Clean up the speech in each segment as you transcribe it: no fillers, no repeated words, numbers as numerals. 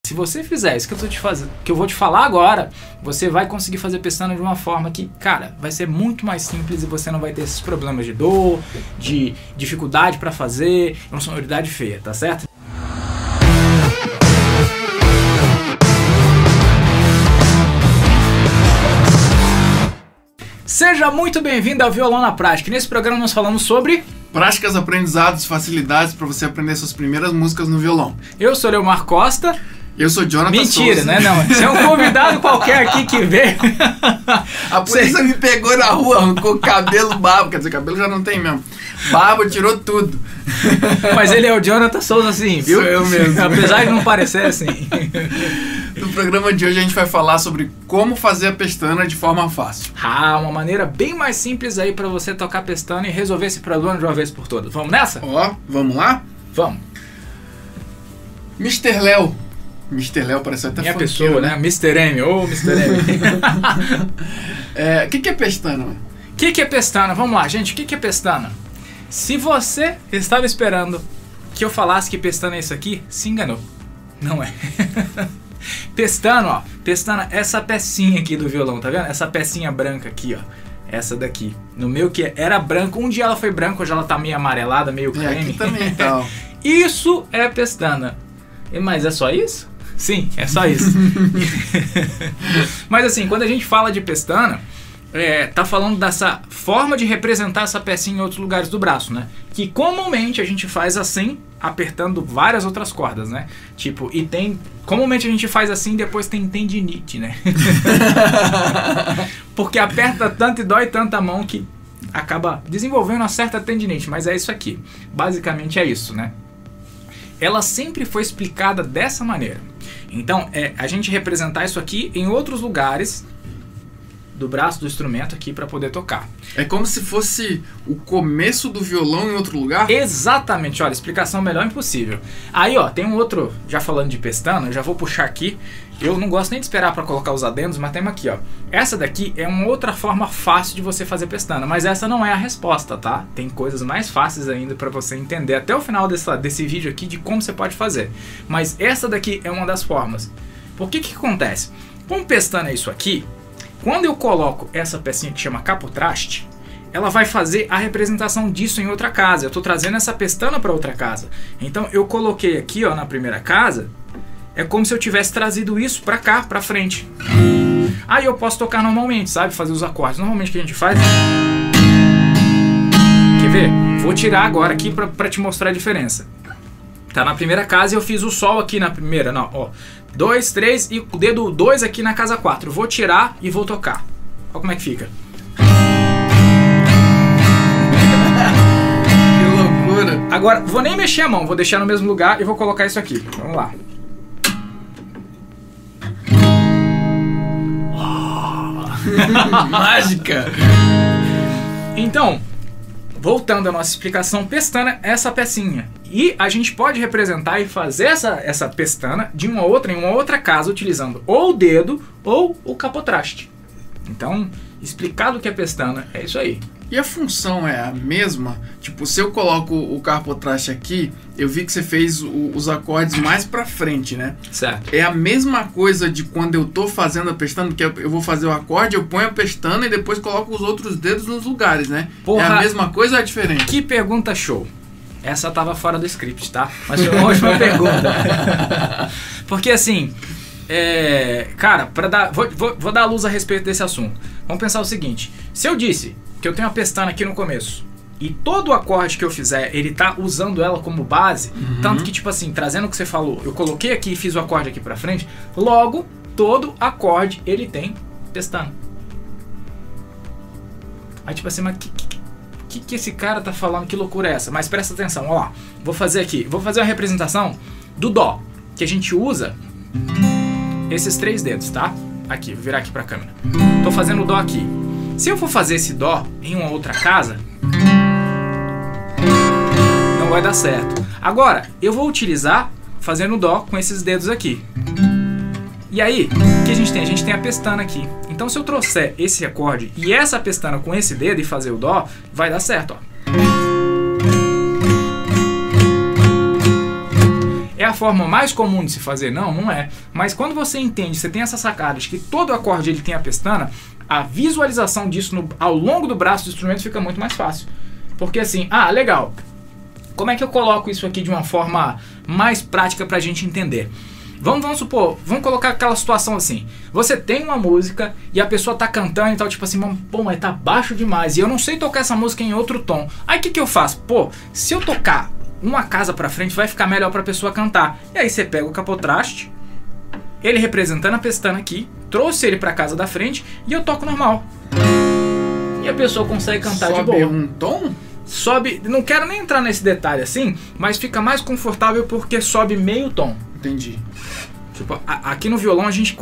Se você fizer isso que eu vou te falar agora, você vai conseguir fazer pestana de uma forma que, cara, vai ser muito mais simples e você não vai ter esses problemas de dor, de dificuldade pra fazer, uma sonoridade feia, tá certo? Seja muito bem-vindo ao Violão na Prática. Nesse programa nós falamos sobre práticas, aprendizados, facilidades para você aprender suas primeiras músicas no violão. Eu sou Leomar Costa. Eu sou Jonathan Mentira, Souza. né? Não, você é um convidado qualquer aqui que vê. A polícia me pegou na rua, arrancou cabelo, barba. Quer dizer, cabelo já não tem mesmo. Barba, tirou tudo. Mas ele é o Jonathan Souza, assim, viu? Sou eu mesmo. Apesar de não parecer assim. No programa de hoje a gente vai falar sobre como fazer a pestana de forma fácil. Ah, uma maneira bem mais simples aí pra você tocar pestana e resolver esse problema de uma vez por todas. Vamos nessa? Ó, vamos lá? Vamos. Mr. Léo. Mr. Léo parece até Minha funkeiro, pessoa, né? Mr. M. Ô, Mr. M. O que é pestana? O que é pestana? Vamos lá, gente. O que é pestana? Se você estava esperando que eu falasse que pestana é isso aqui, se enganou. Não é. Pestana, ó. Pestana, essa pecinha aqui do violão, tá vendo? Essa pecinha branca aqui, ó. Essa daqui. No meu que era branco. Um dia ela foi branca, hoje ela tá meio amarelada, meio creme. Aqui também, então. Isso é pestana. Mas é só isso? Sim, é só isso. Mas assim, quando a gente fala de pestana, tá falando dessa forma de representar essa pecinha em outros lugares do braço, né? Que comumente a gente faz assim, apertando várias outras cordas, né? Tipo, comumente a gente faz assim, depois tem tendinite, né? Porque aperta tanto e dói tanto a mão que acaba desenvolvendo uma certa tendinite, mas é isso aqui. Basicamente é isso, né? Ela sempre foi explicada dessa maneira. Então, a gente representar isso aqui em outros lugares do braço do instrumento aqui para poder tocar. É como se fosse o começo do violão em outro lugar? Exatamente, olha, explicação melhor impossível. Aí, ó, tem um outro, já falando de pestana, eu já vou puxar aqui. Eu não gosto nem de esperar para colocar os adendos, mas tem aqui, ó. Essa daqui é uma outra forma fácil de você fazer pestana, mas essa não é a resposta, tá? Tem coisas mais fáceis ainda para você entender até o final desse vídeo aqui de como você pode fazer. Mas essa daqui é uma das formas. Por que acontece? Como pestana é isso aqui, quando eu coloco essa pecinha que chama capotraste, ela vai fazer a representação disso em outra casa. Eu estou trazendo essa pestana para outra casa. Então eu coloquei aqui, ó, na primeira casa. É como se eu tivesse trazido isso pra cá, pra frente. Aí eu posso tocar normalmente, sabe? Fazer os acordes. Normalmente o que a gente faz... Quer ver? Vou tirar agora aqui pra te mostrar a diferença. Tá na primeira casa e eu fiz o sol aqui na primeira. Não, ó. 2, 3 e o dedo 2 aqui na casa 4. Vou tirar e vou tocar. Olha como é que fica. Que loucura. Agora, vou nem mexer a mão. Vou deixar no mesmo lugar e vou colocar isso aqui. Vamos lá. Mágica! Então, voltando à nossa explicação, pestana é essa pecinha. E a gente pode representar e fazer essa pestana em uma outra casa, utilizando ou o dedo ou o capotraste. Então, explicado o que é pestana, é isso aí. E a função é a mesma? Tipo, se eu coloco o capotraste aqui, eu vi que você fez os acordes mais pra frente, né? Certo. É a mesma coisa de quando eu tô fazendo a pestana, que eu vou fazer o acorde, eu ponho a pestana e depois coloco os outros dedos nos lugares, né? Porra, é a mesma coisa ou é diferente? Que pergunta show. Essa tava fora do script, tá? Mas foi uma ótima pergunta. Porque assim... cara, vou dar luz a respeito desse assunto. Vamos pensar o seguinte. Se eu disse que eu tenho uma pestana aqui no começo e todo acorde que eu fizer, ele tá usando ela como base, tanto que tipo assim, trazendo o que você falou, eu coloquei aqui e fiz o acorde aqui pra frente, logo, todo acorde ele tem pestana. Aí tipo assim, mas que esse cara tá falando? Que loucura é essa? Mas presta atenção, ó lá. Vou fazer uma representação do dó, que a gente usa esses 3 dedos, tá? Aqui, vou virar aqui pra câmera. Tô fazendo o dó aqui. Se eu for fazer esse dó em uma outra casa, não vai dar certo. Agora, eu vou utilizar fazendo o dó com esses dedos aqui. E aí, o que a gente tem? A gente tem a pestana aqui. Então se eu trouxer esse acorde e essa pestana com esse dedo e fazer o dó, vai dar certo, ó. É a forma mais comum de se fazer? Não, não é. Mas quando você entende, você tem essa sacada de que todo acorde ele tem a pestana, a visualização disso ao longo do braço do instrumento fica muito mais fácil. Porque assim, legal, como é que eu coloco isso aqui de uma forma mais prática pra gente entender? Vamos supor, vamos colocar aquela situação assim, você tem uma música e a pessoa tá cantando e tal, tipo assim, pô, mas tá baixo demais e eu não sei tocar essa música em outro tom. Aí o que eu faço? Pô, se eu tocar uma casa pra frente vai ficar melhor pra pessoa cantar. E aí você pega o capotraste, ele representando a pestana aqui, trouxe ele pra casa da frente e eu toco normal. E a pessoa consegue cantar de boa. Sobe um tom? Sobe, não quero nem entrar nesse detalhe assim, mas fica mais confortável porque sobe meio tom. Entendi. Tipo, aqui no violão a gente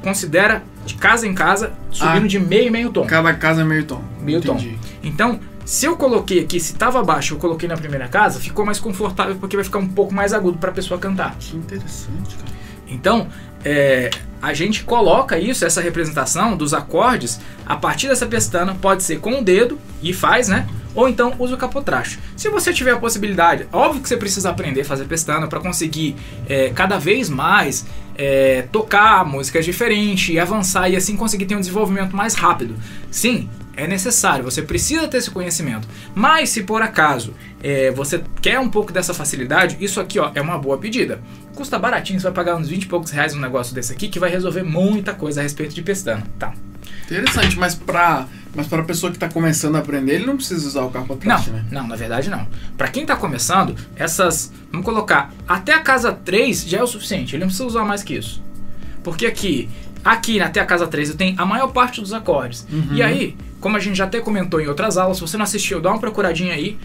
considera de casa em casa subindo de meio e meio tom. Cada casa é meio tom. Meio tom. Então, se eu coloquei aqui, se tava baixo, eu coloquei na primeira casa, ficou mais confortável porque vai ficar um pouco mais agudo para a pessoa cantar. Que interessante, cara. Então, a gente coloca isso, essa representação dos acordes, a partir dessa pestana, pode ser com o dedo, e faz, né? Ou então usa o capotraste. Se você tiver a possibilidade, óbvio que você precisa aprender a fazer pestana para conseguir cada vez mais tocar músicas diferentes e avançar e assim conseguir ter um desenvolvimento mais rápido. Sim, é necessário, você precisa ter esse conhecimento. Mas se por acaso você quer um pouco dessa facilidade, isso aqui é uma boa pedida. Custa baratinho, você vai pagar uns 20 e poucos reais um negócio desse aqui que vai resolver muita coisa a respeito de pestana, tá? Interessante, mas pra pessoa que tá começando a aprender, ele não precisa usar o capotraste, né? Não, na verdade não. Pra quem tá começando, vamos colocar, até a casa 3 já é o suficiente, ele não precisa usar mais que isso. Porque aqui até a casa 3 eu tenho a maior parte dos acordes. E aí, como a gente já até comentou em outras aulas, se você não assistiu, dá uma procuradinha aí.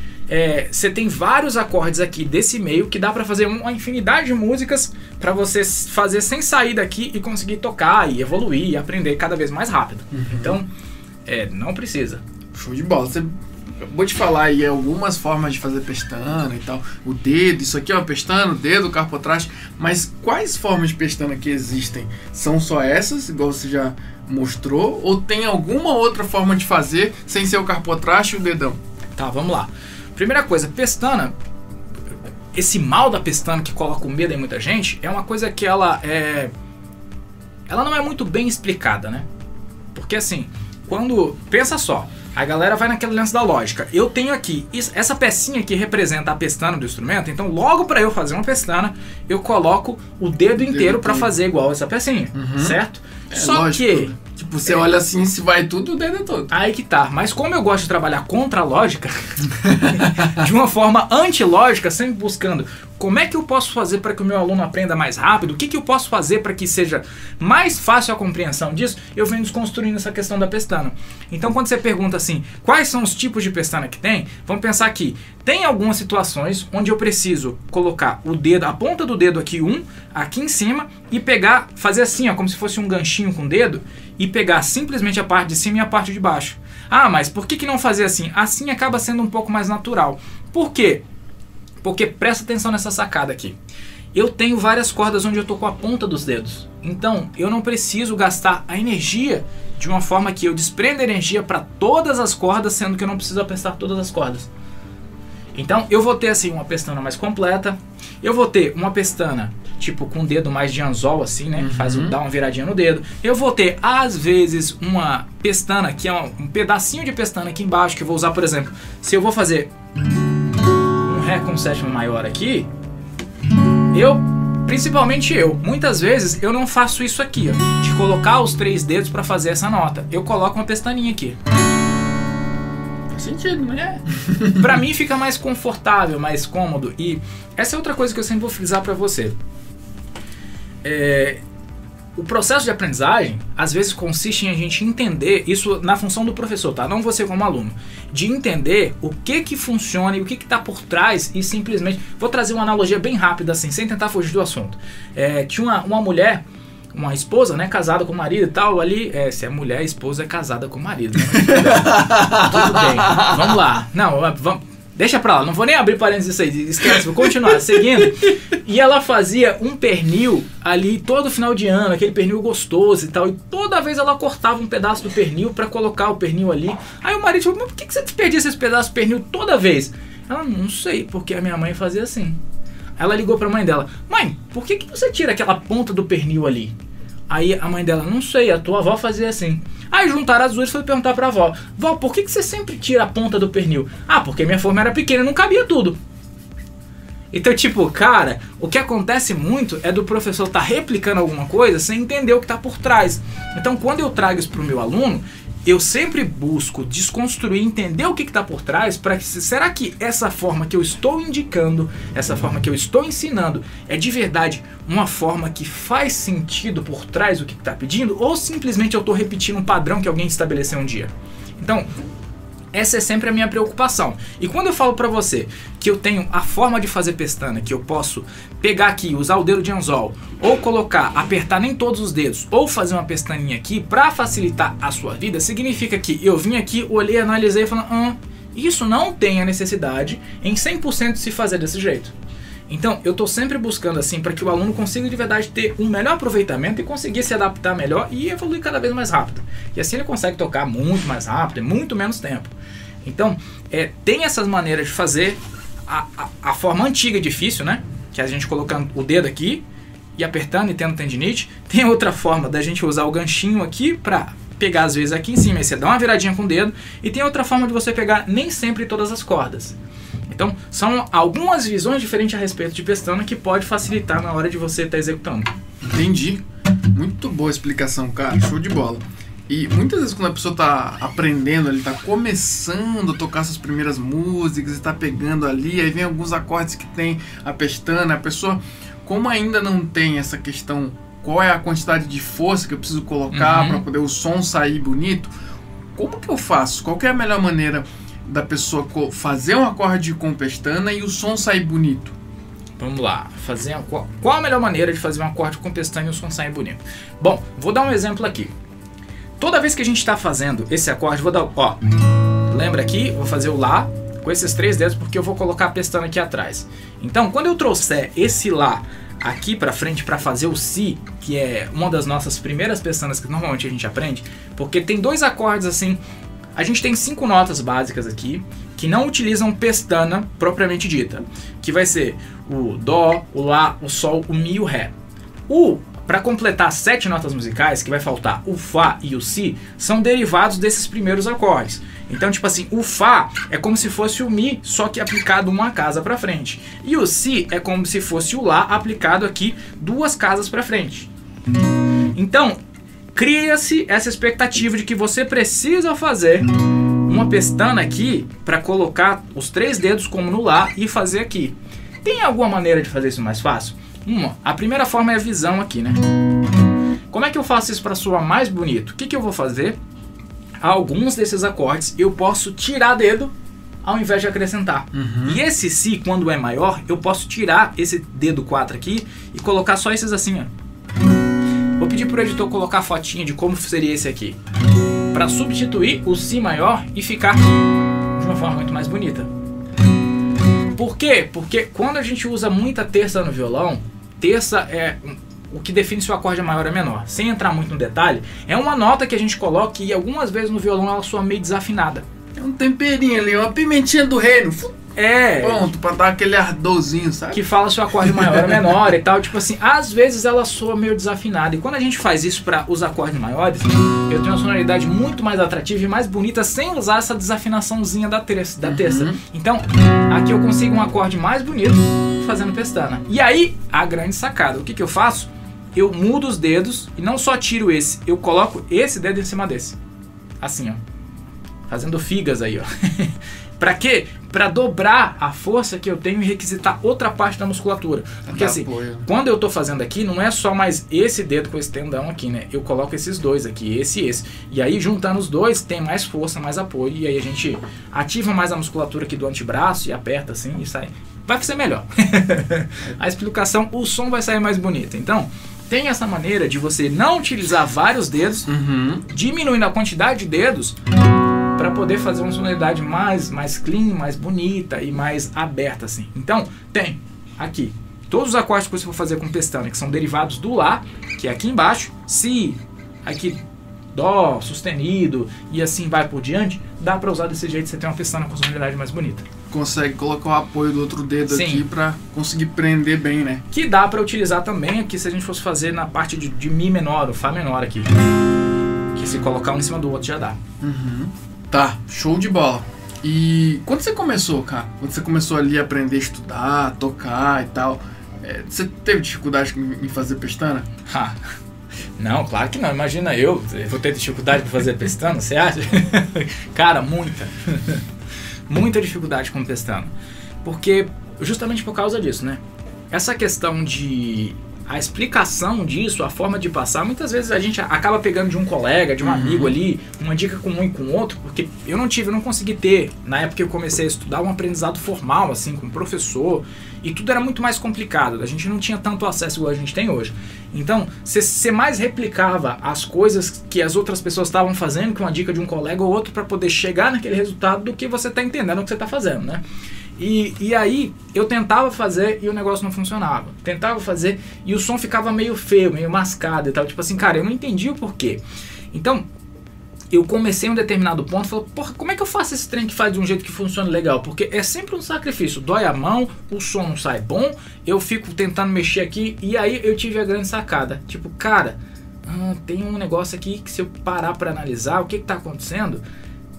Você tem vários acordes aqui desse meio que dá pra fazer uma infinidade de músicas pra você fazer sem sair daqui e conseguir tocar e evoluir e aprender cada vez mais rápido. Então, não precisa. Show de bola. Você acabou de falar aí algumas formas de fazer pestana e tal. O dedo, isso aqui é uma pestana, o dedo, o capotraste. Mas quais formas de pestana que existem? São só essas, igual você já mostrou? Ou tem alguma outra forma de fazer sem ser o capotraste e o dedão? Tá, vamos lá. Primeira coisa, pestana, esse mal da pestana que coloca o medo em muita gente, é uma coisa que ela não é muito bem explicada, né? Porque assim, pensa só, a galera vai naquele lance da lógica. Eu tenho aqui, essa pecinha que representa a pestana do instrumento, então logo para eu fazer uma pestana, eu coloco o dedo inteiro para fazer igual essa pecinha, certo? Só lógico, que... Tipo, você olha assim, se vai tudo, o dedo é todo. Aí que tá. Mas como eu gosto de trabalhar contra a lógica, de uma forma antilógica, sempre buscando como é que eu posso fazer para que o meu aluno aprenda mais rápido, o que eu posso fazer para que seja mais fácil a compreensão disso, eu venho desconstruindo essa questão da pestana. Então quando você pergunta assim, quais são os tipos de pestana que tem, vamos pensar aqui. Tem algumas situações onde eu preciso colocar o dedo, a ponta do dedo aqui aqui em cima e pegar, fazer assim, como se fosse um ganchinho com o dedo e pegar simplesmente a parte de cima e a parte de baixo. Ah, mas por que não fazer assim? Assim acaba sendo um pouco mais natural. Por quê? Porque presta atenção nessa sacada aqui. Eu tenho várias cordas onde eu tô com a ponta dos dedos. Então, eu não preciso gastar a energia de uma forma que eu desprenda energia para todas as cordas, sendo que eu não preciso apertar todas as cordas. Então, eu vou ter assim uma pestana mais completa. Eu vou ter uma pestana tipo com o dedo mais de anzol assim, né? Dá uma viradinha no dedo. Eu vou ter às vezes uma pestana que é um pedacinho de pestana aqui embaixo que eu vou usar, por exemplo, se eu vou fazer um Ré com sétima maior aqui, principalmente muitas vezes eu não faço isso aqui, ó, de colocar os 3 dedos para fazer essa nota. Eu coloco uma pestaninha aqui. Faz sentido, né? Pra mim fica mais confortável, mais cômodo. E essa é outra coisa que eu sempre vou frisar pra você. O processo de aprendizagem, às vezes, consiste em a gente entender, isso na função do professor, tá? Não você como aluno, de entender o que funciona e o que tá por trás e simplesmente... Vou trazer uma analogia bem rápida, assim, sem tentar fugir do assunto. Tinha uma mulher, uma esposa, né, casada com o marido e tal, ali... se é mulher, a esposa é casada com o marido, né? Tudo bem, vamos lá. Não, vamos... Deixa pra lá, não vou nem abrir parênteses isso aí, esquece, vou continuar seguindo. E ela fazia um pernil ali todo final de ano, aquele pernil gostoso e tal. E toda vez ela cortava um pedaço do pernil pra colocar o pernil ali. Aí o marido falou, mas por que você desperdiça esse pedaço do pernil toda vez? Ela, não sei, porque a minha mãe fazia assim. Ela ligou pra mãe dela: mãe, por que você tira aquela ponta do pernil ali? Aí a mãe dela: não sei, a tua avó fazia assim. Aí juntaram as duas e foi perguntar pra avó: vó, por que você sempre tira a ponta do pernil? Ah, porque minha forma era pequena e não cabia tudo. Então, tipo, cara, o que acontece muito é do professor tá replicando alguma coisa sem entender o que tá por trás. Então, quando eu trago isso pro meu aluno, eu sempre busco desconstruir, entender o que está por trás, para que, será que essa forma que eu estou indicando, essa forma que eu estou ensinando, é de verdade uma forma que faz sentido por trás do que está pedindo, ou simplesmente eu estou repetindo um padrão que alguém estabeleceu um dia? Então, essa é sempre a minha preocupação. E quando eu falo pra você que eu tenho a forma de fazer pestana, que eu posso pegar aqui, usar o dedo de anzol, ou colocar, apertar nem todos os dedos, ou fazer uma pestaninha aqui pra facilitar a sua vida, significa que eu vim aqui, olhei, analisei e falei: isso não tem a necessidade em 100% de se fazer desse jeito. Então, eu estou sempre buscando assim para que o aluno consiga de verdade ter um melhor aproveitamento e conseguir se adaptar melhor e evoluir cada vez mais rápido. E assim ele consegue tocar muito mais rápido, em muito menos tempo. Então, tem essas maneiras de fazer a forma antiga e difícil, né? Que é a gente colocando o dedo aqui e apertando e tendo tendinite. Tem outra forma da gente usar o ganchinho aqui para pegar às vezes aqui em cima e você dá uma viradinha com o dedo. E tem outra forma de você pegar nem sempre todas as cordas. Então, são algumas visões diferentes a respeito de pestana que pode facilitar na hora de você estar executando. Entendi. Muito boa explicação, cara. Show de bola. E muitas vezes quando a pessoa está aprendendo, ele está começando a tocar suas primeiras músicas, está pegando ali, aí vem alguns acordes que tem a pestana, a pessoa, como ainda não tem essa questão, qual é a quantidade de força que eu preciso colocar para poder o som sair bonito, como que eu faço? Qual que é a melhor maneira da pessoa fazer um acorde com pestana e o som sair bonito? Vamos lá, qual a melhor maneira de fazer um acorde com pestana e o som sair bonito? Bom, vou dar um exemplo aqui. Toda vez que a gente está fazendo esse acorde, vou dar, lembra aqui, vou fazer o Lá com esses 3 dedos porque eu vou colocar a pestana aqui atrás. Então, quando eu trouxer esse Lá aqui para frente para fazer o Si, que é uma das nossas primeiras pestanas que normalmente a gente aprende, porque tem 2 acordes assim. A gente tem 5 notas básicas aqui que não utilizam pestana propriamente dita, que vai ser o Dó, o Lá, o Sol, o Mi e o Ré. Para completar 7 notas musicais, que vai faltar o Fá e o Si, são derivados desses primeiros acordes. Então, tipo assim, o Fá é como se fosse o Mi, só que aplicado uma casa para frente. E o Si é como se fosse o Lá aplicado aqui 2 casas para frente. Então, cria-se essa expectativa de que você precisa fazer uma pestana aqui para colocar os 3 dedos como no Lá e fazer aqui. Tem alguma maneira de fazer isso mais fácil? A primeira forma é a visão aqui, né? Como é que eu faço isso para soar mais bonito? O que eu vou fazer? Alguns desses acordes eu posso tirar dedo ao invés de acrescentar. E esse Si, quando é maior, eu posso tirar esse dedo 4 aqui e colocar só esses assim, ó. Vou pedir pro editor colocar a fotinha de como seria esse aqui, para substituir o Si maior e ficar de uma forma muito mais bonita. Por quê? Porque quando a gente usa muita terça no violão, terça é o que define se o acorde é maior ou menor. Sem entrar muito no detalhe, é uma nota que a gente coloca e algumas vezes no violão ela soa meio desafinada. É um temperinho ali, uma pimentinha do reino. Pronto, pra dar aquele ardorzinho, sabe? Que fala se o acorde maior ou menor e tal. Tipo assim, às vezes ela soa meio desafinada. E quando a gente faz isso para os acordes maiores, eu tenho uma sonoridade muito mais atrativa e mais bonita sem usar essa desafinaçãozinha da terça. Então, aqui eu consigo um acorde mais bonito fazendo pestana. E aí, a grande sacada. O que eu faço? Eu mudo os dedos e não só tiro esse, eu coloco esse dedo em cima desse. Assim, ó. Fazendo figas aí, ó. Pra quê? Pra dobrar a força que eu tenho e requisitar outra parte da musculatura. Porque assim, quando eu tô fazendo aqui, não é só mais esse dedo com esse tendão aqui, né? Eu coloco esses 2 aqui, esse e esse. E aí, juntando os 2, tem mais força, mais apoio. E aí a gente ativa mais a musculatura aqui do antebraço e aperta assim e sai. Vai ser melhor. A explicação, o som vai sair mais bonito. Então, tem essa maneira de você não utilizar vários dedos, diminuindo a quantidade de dedos, para poder fazer uma sonoridade mais clean, mais bonita e mais aberta assim. Então, tem aqui todos os acordes que você for fazer com pestana, que são derivados do Lá, que é aqui embaixo, Si, aqui Dó, sustenido e assim vai por diante, dá para usar desse jeito, você tem uma pestana com sonoridade mais bonita. consegue colocar o apoio do outro dedo Sim. aqui pra conseguir prender bem, né? Que dá pra utilizar também aqui se a gente fosse fazer na parte de Mi menor ou Fá menor aqui. Que se colocar um em cima do outro já dá. Tá, show de bola. E quando você começou, cara? Quando você começou ali a aprender a estudar, tocar e tal, você teve dificuldade em fazer pestana? Ha. Não, claro que não. Imagina eu vou ter dificuldade pra fazer pestana, você acha? Cara, muita. Muita dificuldade com pestana. Porque, justamente por causa disso, né? Essa questão de... A explicação disso, a forma de passar, muitas vezes a gente acaba pegando de um colega, de um amigo ali, uma dica com um e com outro, porque eu não consegui ter, na época que eu comecei a estudar, um aprendizado formal, assim, com um professor, e tudo era muito mais complicado, a gente não tinha tanto acesso igual a gente tem hoje. Então, você mais replicava as coisas que as outras pessoas estavam fazendo com uma dica de um colega ou outro para poder chegar naquele resultado do que você está entendendo o que você está fazendo, né? E aí eu tentava fazer e o negócio não funcionava. Tentava fazer e o som ficava meio feio, meio mascado e tal. Tipo assim, cara, eu não entendi o porquê. Então, eu comecei em um determinado ponto e falei, porra, como é que eu faço esse trem que faz de um jeito que funcione legal? Porque é sempre um sacrifício. Dói a mão, o som não sai bom, eu fico tentando mexer aqui. E aí eu tive a grande sacada. Tipo, cara, tem um negócio aqui que se eu parar pra analisar o que tá acontecendo,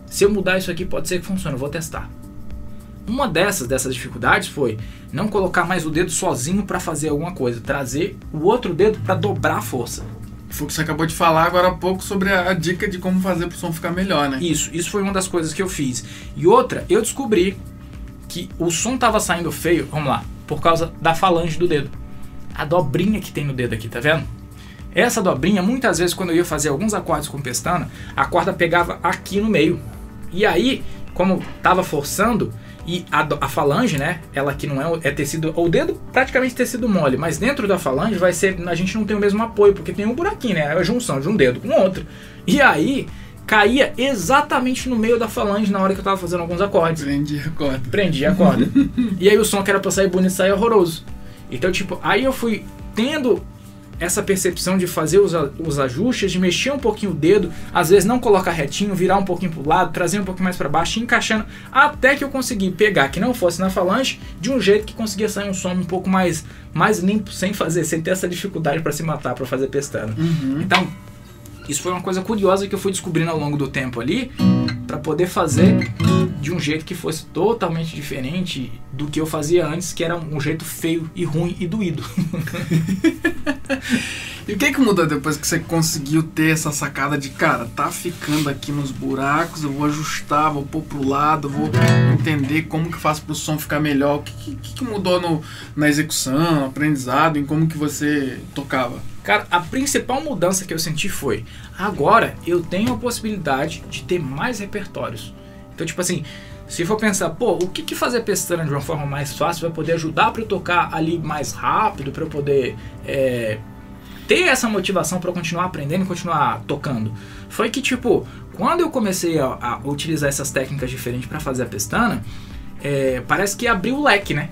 se eu mudar isso aqui pode ser que funcione, eu vou testar. Uma dessas dificuldades foi não colocar mais o dedo sozinho para fazer alguma coisa, trazer o outro dedo para dobrar a força. Foi o que você acabou de falar agora há pouco sobre a dica de como fazer pro som ficar melhor, né? Isso foi uma das coisas que eu fiz. E outra, eu descobri que o som tava saindo feio, vamos lá, por causa da falange do dedo. A dobrinha que tem no dedo aqui, tá vendo? Essa dobrinha, muitas vezes quando eu ia fazer alguns acordes com pestana, a corda pegava aqui no meio. E aí, como tava forçando, e a falange, né, ela que não é tecido, o dedo praticamente tecido mole, mas dentro da falange vai ser, a gente não tem o mesmo apoio, porque tem um buraquinho, né, a junção de um dedo com o outro. E aí, caía exatamente no meio da falange na hora que eu tava fazendo alguns acordes. Prendi a corda. E aí o som que era pra sair bonito saía horroroso. Então, tipo, aí eu fui tendo essa percepção de fazer os ajustes, de mexer um pouquinho o dedo, às vezes não colocar retinho, virar um pouquinho pro lado, trazer um pouquinho mais para baixo, encaixando, até que eu consegui pegar, que não fosse na falange, de um jeito que conseguia sair um som um pouco mais limpo, sem ter essa dificuldade para se matar, para fazer pestana. Então, isso foi uma coisa curiosa que eu fui descobrindo ao longo do tempo ali, para poder fazer de um jeito que fosse totalmente diferente do que eu fazia antes, que era um jeito feio e ruim e doído. E o que mudou depois que você conseguiu ter essa sacada de, cara, tá ficando aqui nos buracos, eu vou ajustar, vou pôr pro lado, vou entender como que faço pro som ficar melhor. O que mudou na execução, no aprendizado, em como que você tocava? Cara, a principal mudança que eu senti foi, agora eu tenho a possibilidade de ter mais repertórios. Então, tipo assim, se for pensar, pô, o que fazer pestana de uma forma mais fácil vai poder ajudar para eu tocar ali mais rápido, para eu poder ter essa motivação para continuar aprendendo e continuar tocando? Foi que, tipo, quando eu comecei a utilizar essas técnicas diferentes para fazer a pestana, parece que abriu o leque, né?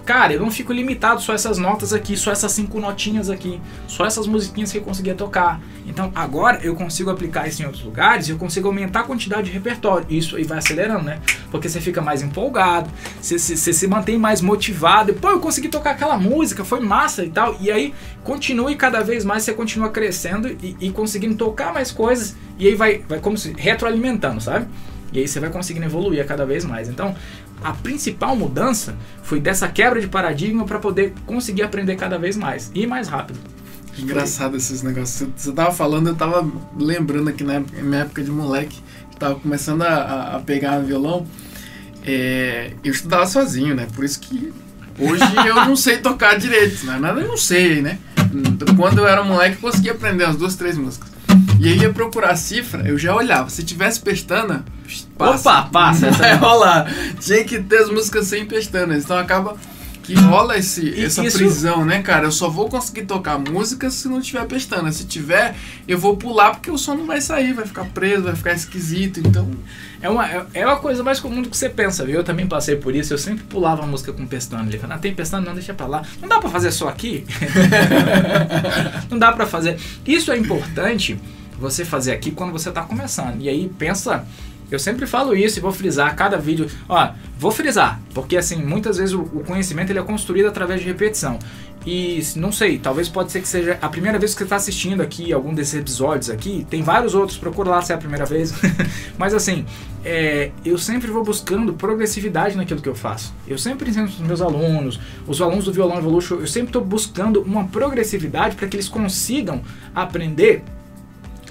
Cara, eu não fico limitado só a essas notas aqui, só essas 5 notinhas aqui, só essas musiquinhas que eu conseguia tocar. Então agora eu consigo aplicar isso em outros lugares e eu consigo aumentar a quantidade de repertório. Isso aí vai acelerando, né? Porque você fica mais empolgado, você se mantém mais motivado. E, pô, eu consegui tocar aquela música, foi massa e tal. E aí continua e cada vez mais você continua crescendo e conseguindo tocar mais coisas. E aí vai como se retroalimentando, sabe? E aí você vai conseguindo evoluir a cada vez mais. Então, a principal mudança foi dessa quebra de paradigma para poder conseguir aprender cada vez mais e mais rápido. Engraçado esses negócios. Você tava falando, eu tava lembrando aqui na minha época de moleque, tava começando a pegar violão. Eu estudava sozinho, né? Por isso que hoje eu não sei tocar direito, né? Nada eu não sei, né? Quando eu era moleque, eu conseguia aprender umas 2, 3 músicas. E aí ia procurar a cifra, eu já olhava. Se tivesse pestana, passa. Opa, passa. Não vai rolar. Tinha que ter as músicas sem pestanas. Então acaba que rola essa prisão, né, cara? Eu só vou conseguir tocar música se não tiver pestana. Se tiver, eu vou pular porque o som não vai sair, vai ficar preso, vai ficar esquisito. Então é uma coisa mais comum do que você pensa, viu? Eu também passei por isso. Eu sempre pulava a música com pestana. Ele falava, tem pestana? Não, deixa pra lá. Não dá pra fazer só aqui? Não dá pra fazer. Isso é importante você fazer aqui quando você está começando. E aí pensa Eu sempre falo isso e vou frisar cada vídeo. Ó, vou frisar, porque assim, muitas vezes o conhecimento ele é construído através de repetição. E não sei, talvez pode ser que seja a primeira vez que você está assistindo aqui algum desses episódios aqui. Tem vários outros, procura lá se é a primeira vez. Mas assim, eu sempre vou buscando progressividade naquilo que eu faço. Eu sempre ensino para os meus alunos, os alunos do Violão Evolution, eu sempre estou buscando uma progressividade para que eles consigam aprender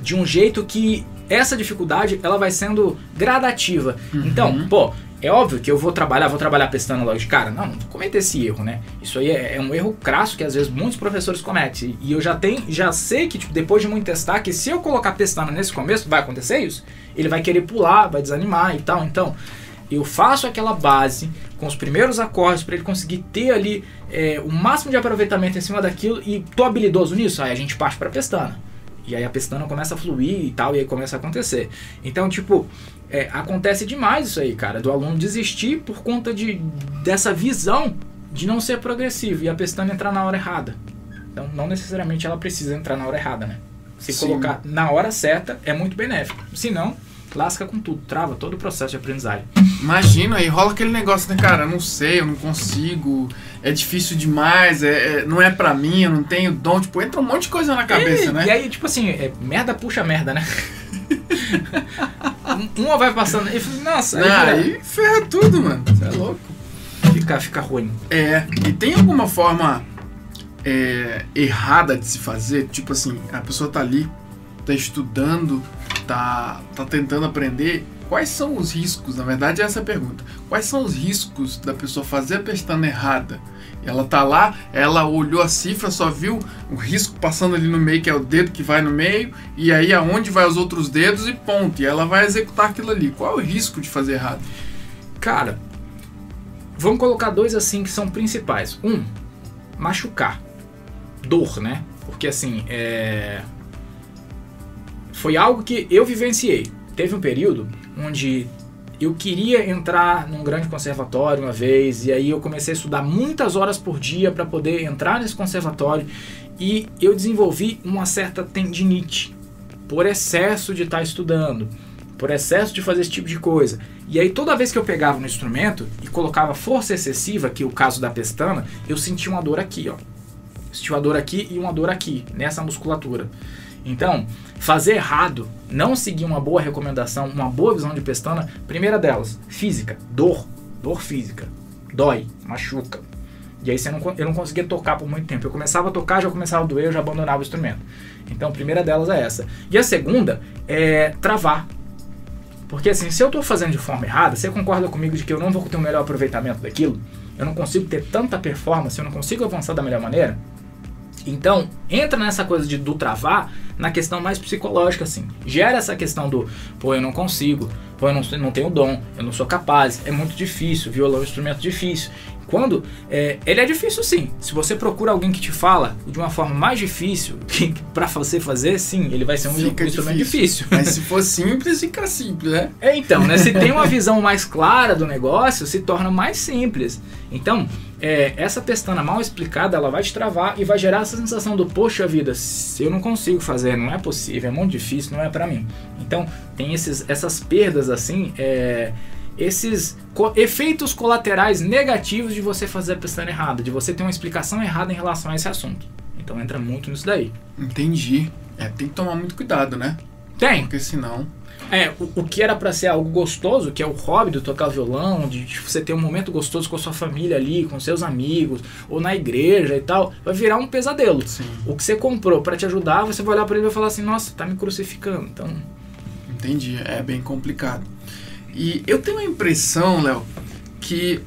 de um jeito que essa dificuldade ela vai sendo gradativa. Então, pô, é óbvio que eu vou trabalhar pestana logo de cara. Não vou cometer esse erro, né? Isso aí é um erro crasso que às vezes muitos professores cometem. E eu já sei que tipo, depois de muito testar, que se eu colocar pestana nesse começo, vai acontecer isso. Ele vai querer pular, vai desanimar e tal. Então, eu faço aquela base com os primeiros acordes para ele conseguir ter ali o máximo de aproveitamento em cima daquilo. E tô habilidoso nisso? Aí a gente parte para pestana. E aí a pestana começa a fluir e tal, e aí começa a acontecer. Então, tipo, acontece demais isso aí, cara, do aluno desistir por conta dessa visão de não ser progressivo e a pestana entrar na hora errada. Então, não necessariamente ela precisa entrar na hora errada, né? Se colocar na hora certa, é muito benéfico. Se não, lasca com tudo, trava todo o processo de aprendizagem. Imagina, aí rola aquele negócio, né, cara, eu não sei, eu não consigo, é difícil demais, não é pra mim, eu não tenho dom, tipo, entra um monte de coisa na cabeça, né? E aí, tipo assim, merda puxa merda, né? Uma vai passando e fala, nossa, aí ferra tudo, mano, você é louco. Fica ruim. E tem alguma forma errada de se fazer? Tipo assim, a pessoa tá ali, tá estudando, tá tentando aprender. Quais são os riscos? Na verdade, essa é a pergunta. Quais são os riscos da pessoa fazer a pestana errada? Ela tá lá, ela olhou a cifra, só viu o risco passando ali no meio, que é o dedo que vai no meio, e aí aonde vai os outros dedos e ponto. E ela vai executar aquilo ali. Qual é o risco de fazer errado? Cara, vamos colocar dois assim que são principais. Machucar. Dor, né? Porque assim, foi algo que eu vivenciei. Teve um período onde eu queria entrar num grande conservatório uma vez, e aí eu comecei a estudar muitas horas por dia para poder entrar nesse conservatório, e eu desenvolvi uma certa tendinite por excesso de estar estudando, por excesso de fazer esse tipo de coisa. E aí toda vez que eu pegava no instrumento e colocava força excessiva, que é o caso da pestana, eu sentia uma dor aqui, ó. Sentia uma dor aqui e uma dor aqui, nessa musculatura. Então, fazer errado, não seguir uma boa recomendação, uma boa visão de pestana, primeira delas, física, dor física, dói, machuca. E aí eu não conseguia tocar por muito tempo. Eu começava a tocar, já começava a doer, eu já abandonava o instrumento. Então, a primeira delas é essa. E a segunda é travar. Porque assim, se eu estou fazendo de forma errada, você concorda comigo de que eu não vou ter um melhor aproveitamento daquilo? Eu não consigo ter tanta performance, eu não consigo avançar da melhor maneira? Então, entra nessa coisa do travar na questão mais psicológica, assim. Gera essa questão do, pô, eu não consigo, pô, eu não tenho dom, eu não sou capaz, é muito difícil, violão é um instrumento difícil. Quando ele é difícil, sim. Se você procura alguém que te fala de uma forma mais difícil para você fazer, sim, ele vai ser um instrumento difícil. Mas se for simples, fica simples, né? Então, né? Se tem uma visão mais clara do negócio, se torna mais simples. Então, essa pestana mal explicada, ela vai te travar e vai gerar essa sensação do, poxa vida, se eu não consigo fazer, não é possível, é muito difícil, não é pra mim. Então, tem essas perdas assim, esses efeitos colaterais negativos de você fazer a pestana errada, de você ter uma explicação errada em relação a esse assunto. Então entra muito nisso daí. Entendi. Tem que tomar muito cuidado, né? Tem. Porque senão... o que era pra ser algo gostoso, que é o hobby do tocar violão, de você ter um momento gostoso com a sua família ali, com seus amigos, ou na igreja e tal, vai virar um pesadelo. Sim. O que você comprou pra te ajudar, você vai olhar pra ele e vai falar assim, nossa, tá me crucificando. Então... Entendi, é bem complicado. E eu tenho a impressão, Léo, que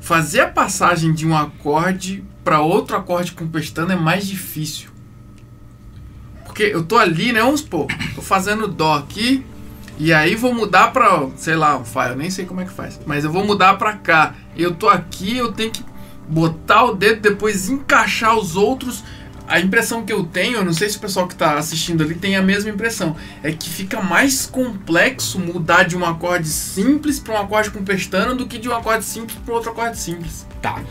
fazer a passagem de um acorde para outro acorde com pestana é mais difícil. Porque eu tô ali, né, vamos supor, tô fazendo dó aqui, e aí vou mudar pra, sei lá, um Fá, eu nem sei como é que faz, mas eu vou mudar pra cá. Eu tô aqui, eu tenho que botar o dedo, depois encaixar os outros. A impressão que eu tenho, eu não sei se o pessoal que está assistindo ali tem a mesma impressão, é que fica mais complexo mudar de um acorde simples para um acorde com pestana do que de um acorde simples para outro acorde simples. Tá.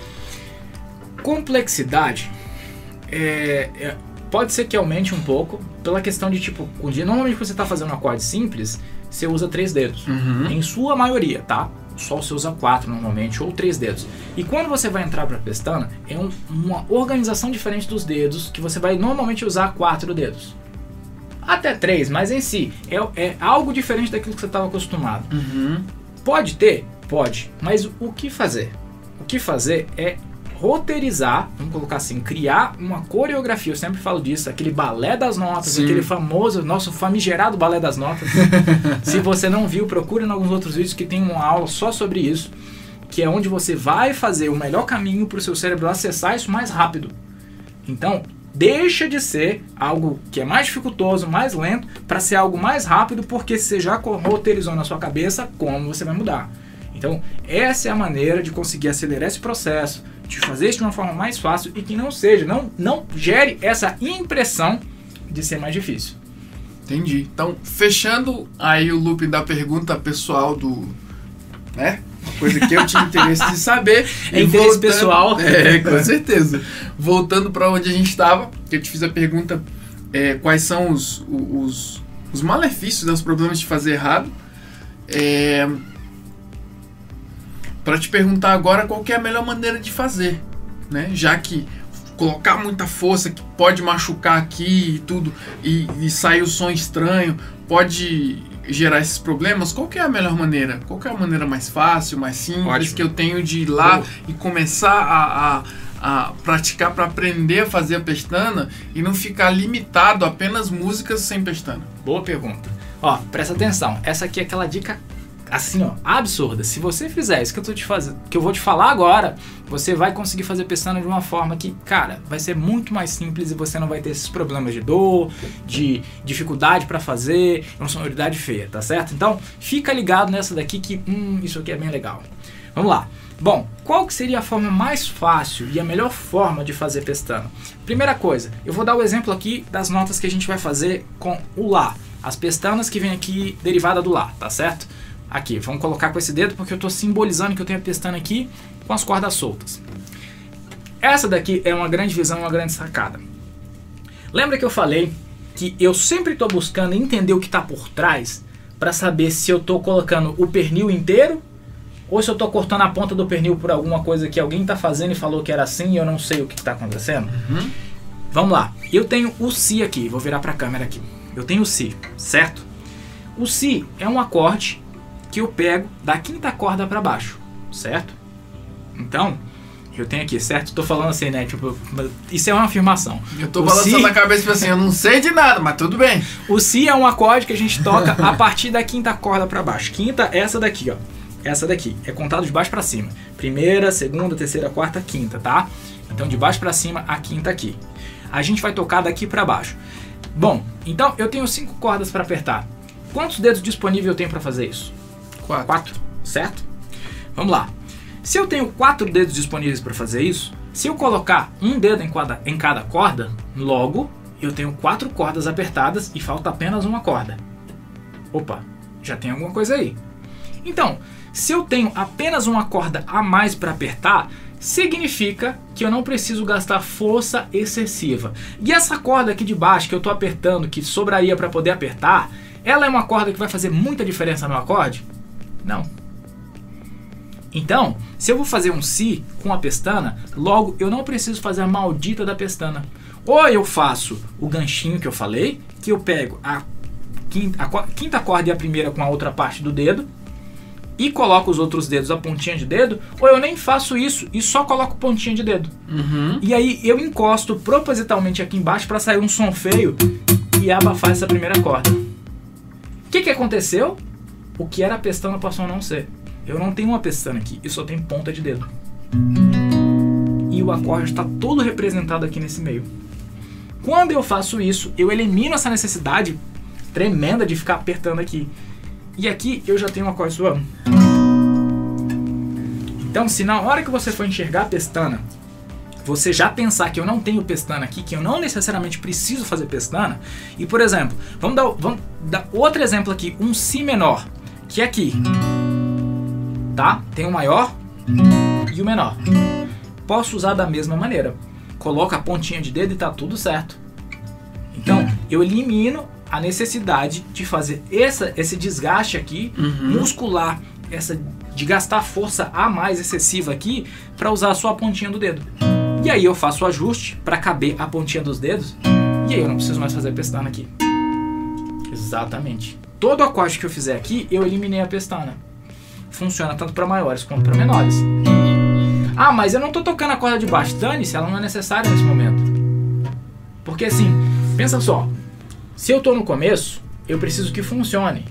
Complexidade pode ser que aumente um pouco pela questão de tipo, normalmente quando você está fazendo um acorde simples, você usa 3 dedos. Em sua maioria, tá? Só você usa 4 normalmente, ou 3 dedos. E quando você vai entrar para a pestana, é uma organização diferente dos dedos, que você vai normalmente usar 4 dedos. Até 3, mas em si, é algo diferente daquilo que você estava acostumado. Pode ter? Pode. Mas o que fazer? O que fazer é roteirizar, vamos colocar assim, criar uma coreografia. Eu sempre falo disso, aquele balé das notas, Sim. aquele famoso, nosso famigerado balé das notas. Se você não viu, procure em alguns outros vídeos que tem uma aula só sobre isso, que é onde você vai fazer o melhor caminho para o seu cérebro acessar isso mais rápido. Então, deixa de ser algo que é mais dificultoso, mais lento, para ser algo mais rápido, porque você já roteirizou na sua cabeça como você vai mudar. Então, essa é a maneira de conseguir acelerar esse processo, de fazer isso de uma forma mais fácil e que não seja, não gere essa impressão de ser mais difícil. Entendi. Então, fechando aí o loop da pergunta pessoal do... né? Uma coisa que eu tinha interesse de saber. É interesse pessoal. É, com certeza. Voltando para onde a gente estava, que eu te fiz a pergunta, quais são os malefícios, né, os problemas de fazer errado. Para te perguntar agora qual que é a melhor maneira de fazer, né? Já que colocar muita força que pode machucar aqui e tudo, e sair o som estranho, pode gerar esses problemas. Qual que é a melhor maneira? Qual que é a maneira mais fácil, mais simples, Ótimo, que eu tenho de ir lá e começar a praticar para aprender a fazer a pestana e não ficar limitado a apenas músicas sem pestana? Boa pergunta. Ó, presta atenção. Essa aqui é aquela dica assim, ó, absurda. Se você fizer isso que eu vou te falar agora, você vai conseguir fazer pestana de uma forma que, cara, vai ser muito mais simples e você não vai ter esses problemas de dor, de dificuldade para fazer, uma sonoridade feia, tá certo? Então, fica ligado nessa daqui que, isso aqui é bem legal. Vamos lá. Bom, qual que seria a forma mais fácil e a melhor forma de fazer pestana? Primeira coisa, eu vou dar o exemplo aqui das notas que a gente vai fazer com o Lá. As pestanas que vem aqui derivada do Lá, tá certo? Aqui, vamos colocar com esse dedo porque eu estou simbolizando que eu tenho a pestana aqui com as cordas soltas. Essa daqui é uma grande visão, uma grande sacada. Lembra que eu falei que eu sempre estou buscando entender o que está por trás para saber se eu estou colocando o pernil inteiro ou se eu estou cortando a ponta do pernil por alguma coisa que alguém está fazendo e falou que era assim e eu não sei o que está acontecendo? Vamos lá. Eu tenho o Si aqui, vou virar para a câmera aqui. Eu tenho o Si, certo? O Si é um acorde que eu pego da quinta corda para baixo, certo? Então, eu tenho aqui, certo? Tô falando assim, né? Tipo, isso é uma afirmação. Eu tô balançando a cabeça assim, eu não sei de nada, mas tudo bem. O Si é um acorde que a gente toca a partir da quinta corda para baixo. Quinta, essa daqui, ó. Essa daqui é contado de baixo para cima. Primeira, segunda, terceira, quarta, quinta, tá? Então, de baixo para cima, a quinta aqui. A gente vai tocar daqui para baixo. Bom, então eu tenho 5 cordas para apertar. Quantos dedos disponíveis eu tenho para fazer isso? 4, certo? Vamos lá. Se eu tenho 4 dedos disponíveis para fazer isso, se eu colocar um dedo em cada corda, logo eu tenho 4 cordas apertadas e falta apenas uma corda. Opa, já tem alguma coisa aí. Então, se eu tenho apenas uma corda a mais para apertar, significa que eu não preciso gastar força excessiva. E essa corda aqui de baixo que eu estou apertando, que sobraria para poder apertar, ela é uma corda que vai fazer muita diferença no acorde? Não. Então, se eu vou fazer um Si com a pestana, logo eu não preciso fazer a maldita da pestana. Ou eu faço o ganchinho que eu falei, que eu pego a quinta corda e a primeira com a outra parte do dedo, e coloco os outros dedos a pontinha de dedo, ou eu nem faço isso e só coloco pontinha de dedo. E aí eu encosto propositalmente aqui embaixo para sair um som feio e abafar essa primeira corda. O que aconteceu? O que era a pestana passou a não ser. Eu não tenho uma pestana aqui, eu só tenho ponta de dedo. E o acorde está todo representado aqui nesse meio. Quando eu faço isso, eu elimino essa necessidade tremenda de ficar apertando aqui. E aqui eu já tenho um acorde suave. Então, se na hora que você for enxergar a pestana, você já pensar que eu não tenho pestana aqui, que eu não necessariamente preciso fazer pestana, e por exemplo, vamos dar outro exemplo aqui, um Si menor, que é aqui, tá? Tem o maior e o menor. Posso usar da mesma maneira. Coloca a pontinha de dedo e tá tudo certo. eu elimino a necessidade de fazer esse desgaste aqui muscular, de gastar força a mais excessiva aqui para usar só a pontinha do dedo. E aí eu faço o ajuste para caber a pontinha dos dedos e aí eu não preciso mais fazer pestana aqui. Exatamente. Todo acorde que eu fizer aqui, eu eliminei a pestana. Funciona tanto para maiores quanto para menores. Ah, mas eu não tô tocando a corda de baixo. Dane-se, ela não é necessária nesse momento. Porque assim, pensa só. Se eu tô no começo, eu preciso que funcione.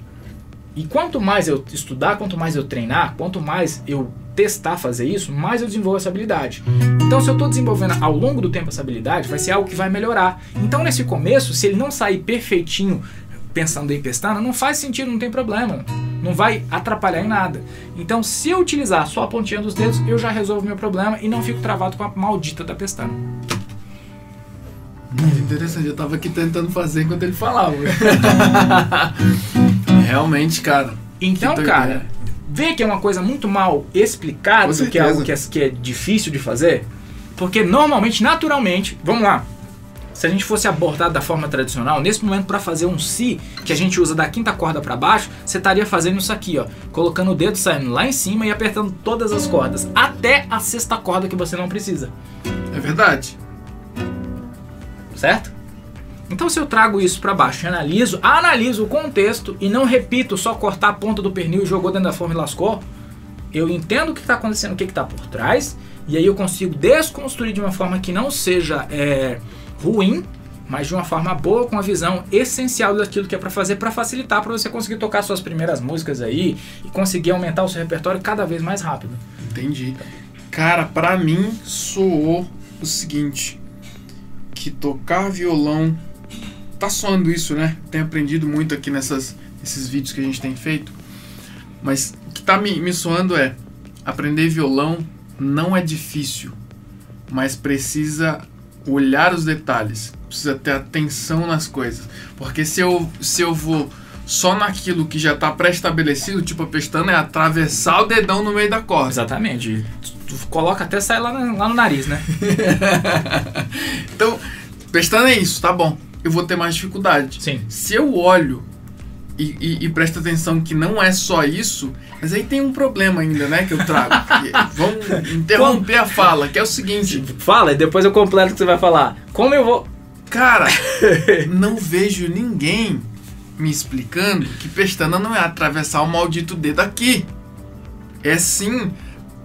E quanto mais eu estudar, quanto mais eu treinar, quanto mais eu testar fazer isso, mais eu desenvolvo essa habilidade. Então se eu tô desenvolvendo ao longo do tempo essa habilidade, vai ser algo que vai melhorar. Então nesse começo, se ele não sair perfeitinho pensando em pestana, não faz sentido, não tem problema. Não vai atrapalhar em nada. Então se eu utilizar só a pontinha dos dedos, eu já resolvo meu problema e não fico travado com a maldita da pestana. Interessante, eu tava aqui tentando fazer enquanto ele falava. Realmente, cara. Então, cara, vê que é uma coisa muito mal explicada, que é algo que é difícil de fazer. Porque normalmente, naturalmente, vamos lá. Se a gente fosse abordar da forma tradicional, nesse momento para fazer um Si, que a gente usa da quinta corda para baixo, você estaria fazendo isso aqui, ó, colocando o dedo saindo lá em cima e apertando todas as cordas, até a sexta corda que você não precisa. É verdade. Certo? Então se eu trago isso para baixo e analiso o contexto e não repito só cortar a ponta do pernil e jogou dentro da forma e lascou, eu entendo o que está acontecendo, o que está por trás, e aí eu consigo desconstruir de uma forma que não seja ruim, mas de uma forma boa, com a visão essencial daquilo que é para fazer, para facilitar, para você conseguir tocar suas primeiras músicas aí e conseguir aumentar o seu repertório cada vez mais rápido. Entendi. Cara, para mim soou o seguinte, que tocar violão, tá soando isso, né? Tenho aprendido muito aqui nesses vídeos que a gente tem feito, mas o que tá me soando é, aprender violão não é difícil, mas precisa olhar os detalhes, precisa ter atenção nas coisas, porque se eu vou só naquilo que já está pré-estabelecido, tipo a pestana é atravessar o dedão no meio da corda. Exatamente, tu coloca até sair lá no nariz, né? Então, pestana é isso, tá bom, eu vou ter mais dificuldade. Sim. Se eu olho e presto atenção que não é só isso, mas aí tem um problema ainda, né, que eu trago. Vamos interromper a fala, que é o seguinte. Fala e depois eu completo o que você vai falar. Como eu vou... Cara, não vejo ninguém me explicando que pestana não é atravessar o maldito dedo aqui. É sim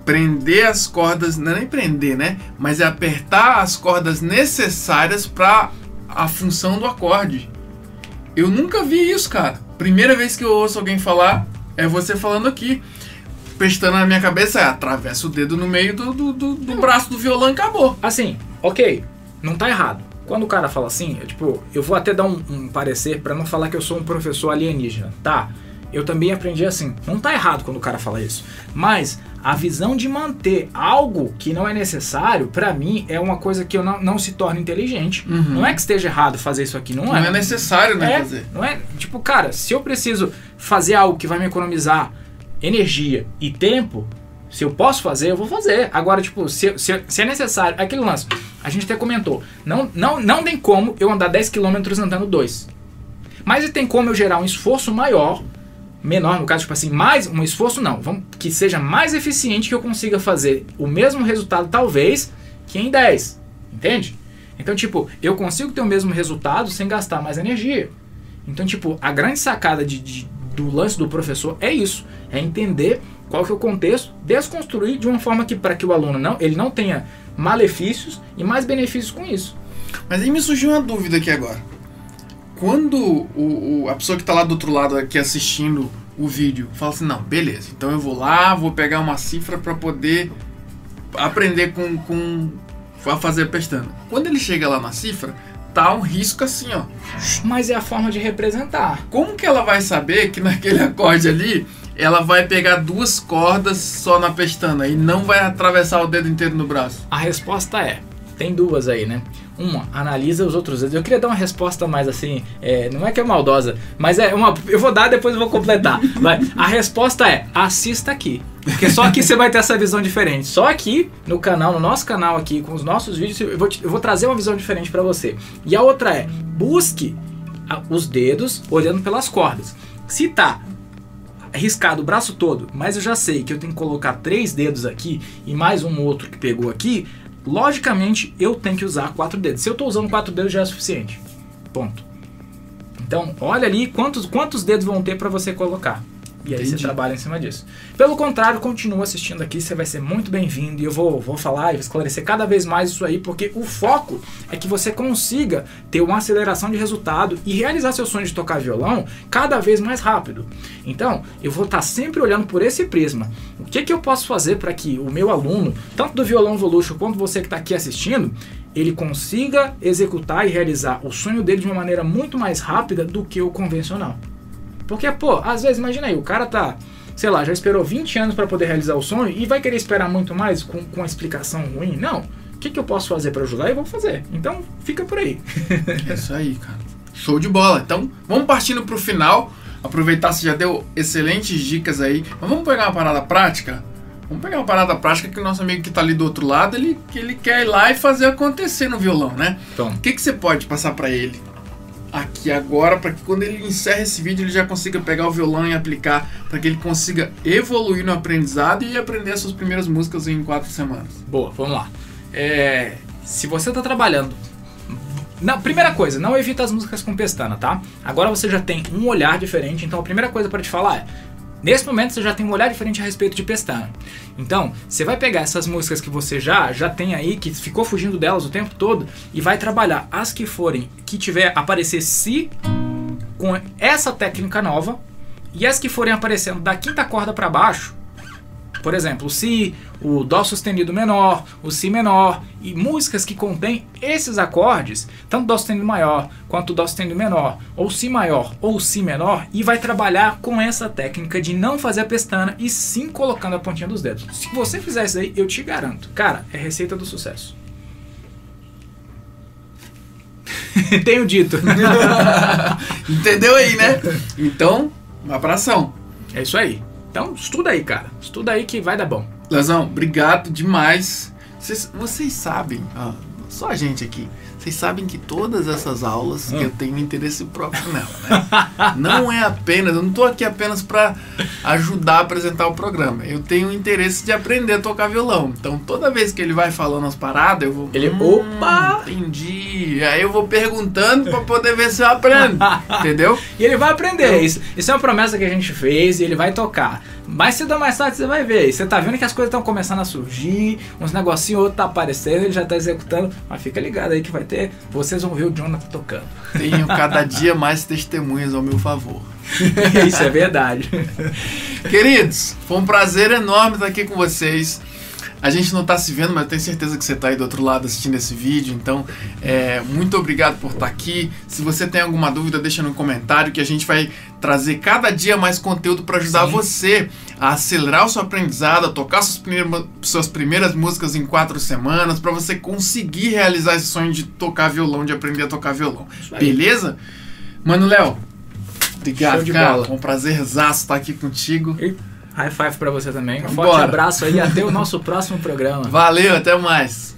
prender as cordas, não é nem prender, né, mas é apertar as cordas necessárias para a função do acorde. Eu nunca vi isso, cara. Primeira vez que eu ouço alguém falar, é você falando aqui. Pestana na minha cabeça é atravessa o dedo no meio do braço do violão e acabou. Assim, ok, não tá errado. Quando o cara fala assim, eu vou até dar um parecer pra não falar que eu sou um professor alienígena, tá? Eu também aprendi assim. Não tá errado quando o cara fala isso. Mas a visão de manter algo que não é necessário, pra mim, é uma coisa que eu não se torna inteligente. Não é que esteja errado fazer isso aqui, não é. Não é necessário, né, fazer. Não é, tipo, cara, se eu preciso fazer algo que vai me economizar energia e tempo, se eu posso fazer, eu vou fazer. Agora, tipo, se é necessário, aquele lance, a gente até comentou, não tem como eu andar 10 km andando 2. Mas tem como eu gerar um esforço menor, no caso, tipo assim, mais um esforço que seja mais eficiente, que eu consiga fazer o mesmo resultado, talvez, que em 10, entende? Então, tipo, eu consigo ter o mesmo resultado sem gastar mais energia. Então, tipo, a grande sacada do lance do professor é isso, é entender qual que é o contexto, desconstruir de uma forma que, para que o aluno ele não tenha malefícios e mais benefícios com isso. Mas aí me surgiu uma dúvida aqui agora. Quando a pessoa que está lá do outro lado aqui assistindo o vídeo fala assim, não, beleza, então eu vou lá, vou pegar uma cifra para poder aprender a fazer a pestana. Quando ele chega lá na cifra, tá um risco assim, ó. Mas é a forma de representar. Como que ela vai saber que naquele acorde ali, ela vai pegar 2 cordas só na pestana e não vai atravessar o dedo inteiro no braço? A resposta tem 2 aí, né? Uma, analisa os outros dedos. Eu queria dar uma resposta mais assim, não é que é maldosa, mas eu vou dar, depois eu vou completar. A resposta assista aqui. Porque só aqui você vai ter essa visão diferente. Só aqui no nosso canal aqui, com os nossos vídeos, eu vou trazer uma visão diferente para você. E a outra busque os dedos olhando pelas cordas. Se tá riscado o braço todo, mas eu já sei que eu tenho que colocar 3 dedos aqui e mais um outro que pegou aqui, logicamente eu tenho que usar 4 dedos. Se eu estou usando 4 dedos já é suficiente. Ponto. Então, olha ali quantos dedos vão ter para você colocar. E aí você trabalha em cima disso. Pelo contrário, continua assistindo aqui, você vai ser muito bem-vindo. E eu vou falar e vou esclarecer cada vez mais isso aí, porque o foco é que você consiga ter uma aceleração de resultado e realizar seu sonho de tocar violão cada vez mais rápido. Então, eu vou estar sempre olhando por esse prisma. O que eu posso fazer para que o meu aluno, tanto do Violão Evolution quanto você que está aqui assistindo, ele consiga executar e realizar o sonho dele de uma maneira muito mais rápida do que o convencional. Porque, pô, às vezes, imagina aí, o cara tá, sei lá, já esperou 20 anos para poder realizar o sonho e vai querer esperar muito mais com uma explicação ruim? Não. O que eu posso fazer para ajudar? Eu vou fazer. Então, fica por aí. É isso aí, cara. Show de bola. Então, vamos partindo pro final. Aproveitar, você já deu excelentes dicas aí. Mas vamos pegar uma parada prática? Vamos pegar uma parada prática que o nosso amigo que tá ali do outro lado, ele quer ir lá e fazer acontecer no violão, né? Então. O que você pode passar para ele aqui agora, para que quando ele encerra esse vídeo ele já consiga pegar o violão e aplicar, para que ele consiga evoluir no aprendizado e aprender as suas primeiras músicas em 4 semanas? Boa, vamos lá. Se você está trabalhando... primeira coisa, não evita as músicas com pestana, tá? Agora você já tem um olhar diferente, então a primeira coisa para te falar é: nesse momento você já tem um olhar diferente a respeito de pestana. Então, você vai pegar essas músicas que você já tem aí, que ficou fugindo delas o tempo todo, e vai trabalhar as que tiver aparecer si com essa técnica nova, e as que forem aparecendo da quinta corda para baixo, por exemplo, o si, o dó sustenido menor, o si menor, e músicas que contêm esses acordes, tanto dó sustenido maior quanto dó sustenido menor, ou si maior ou si menor, e vai trabalhar com essa técnica de não fazer a pestana e sim colocando a pontinha dos dedos. Se você fizer isso aí, eu te garanto, cara, é receita do sucesso. Tenho dito. Entendeu aí, né? Então, uma abração. É isso aí. Então, estuda aí, cara. Estuda aí que vai dar bom. Leozão, obrigado demais. Vocês sabem, só a gente aqui, vocês sabem que todas essas aulas eu tenho interesse próprio nela, né? Não é apenas, eu não estou aqui apenas para ajudar a apresentar o programa. Eu tenho interesse de aprender a tocar violão. Então, toda vez que ele vai falando as paradas, eu vou... Opa! Entendi. Aí eu vou perguntando para poder ver se eu aprendo. Entendeu? E ele vai aprender. Isso é uma promessa que a gente fez e ele vai tocar. Mais cedo ou mais tarde você vai ver. E você tá vendo que as coisas estão começando a surgir, uns negocinhos, outro tá aparecendo, ele já tá executando. Mas fica ligado aí que vai ter... Vocês vão ver o Jonathan tocando. Tenho cada dia mais testemunhas ao meu favor. Isso é verdade. Queridos, foi um prazer enorme estar aqui com vocês. A gente não está se vendo, mas eu tenho certeza que você está aí do outro lado assistindo esse vídeo. Então, muito obrigado por estar aqui. Se você tem alguma dúvida, deixa no comentário que a gente vai trazer cada dia mais conteúdo para ajudar você a acelerar o seu aprendizado, a tocar suas primeiras músicas em 4 semanas, para você conseguir realizar esse sonho de tocar violão, de aprender a tocar violão. Beleza? Mano, Léo, obrigado, cara. Foi um prazerzaço estar aqui contigo. High five pra você também. Um forte abraço aí, até o nosso próximo programa. Valeu, até mais.